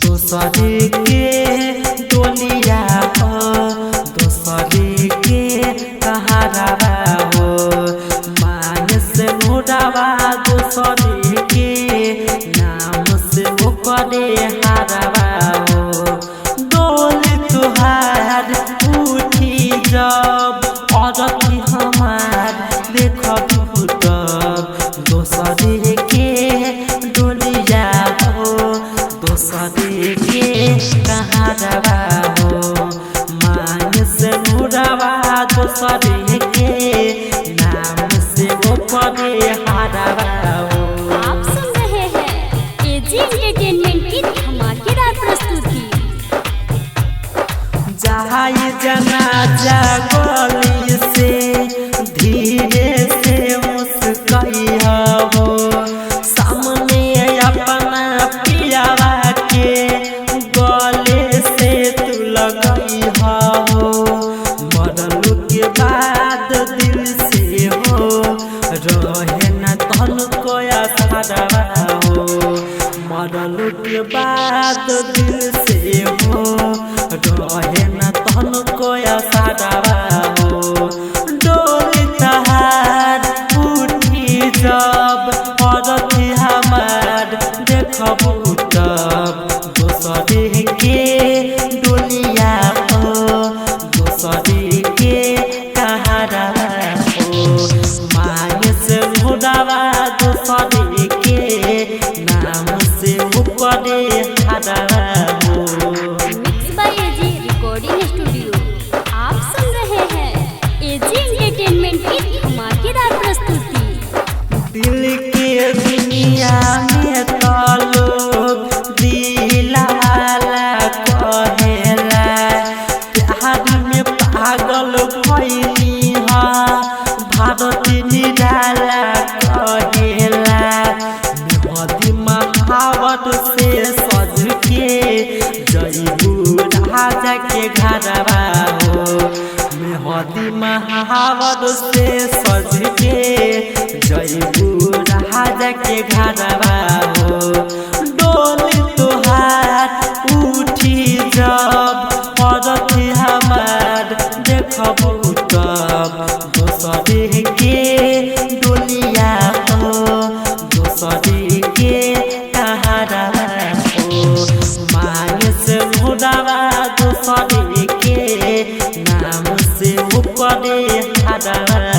दूसरे के डोलिया हो, दूसरे के कहारावा हो, मान से मुड़ावा दूसरे के नाम से मुकरे हारावा हो। डोल तुहार उठी जब औरती हमार देखब तब, दूसरे के डोलिया हो, दूसरे के कहारावा हो, मान से मुड़ावा दूसरे के नाम से मुकरे हारावा हो। आप सुन रहे हैं एजी एंटरटेनमेंट की धमाकेदार प्रस्तुति। जाए जनाजा गली से धीरे से मुस्कइहा हो, सामने अपना पियावा के गले से तू लगइहा हो। मरलू के बाद दिल से हो, रहे न तन को आसारावा हो। मरलू के बाद दिल से हो, रहे न तन को आसारावा हो। डोली तहार उठी जब औरती हमार देखब तब, दूसरे के डोलिया हो, दूसरे के कहारावा हो, मांग से मुड़ावा दूसरे के नाम से मुकरे हारावा हो। Mix by AG recording studio. आप सुन रहे हैं एजी एंटरटेनमेंट की धमाकेदार प्रस्तुति। दिल के दुनिया में तो लोग दिलवाला कहेला, प्यार में पागल भइली हा, भारती निराला कहेला। मेहदी महावत से सज के जइबू राजा के घरवा हो, मेहदी महावत से सज के जइबू राजा के घरवा हो। डोली तुहार उठी जब औरती हमार देखब तब, दूसरे के डोलिया हो, दूसरे के कहारावा हो, मांग से मुड़ावा दूसरे के नाम से मुकरे हारावा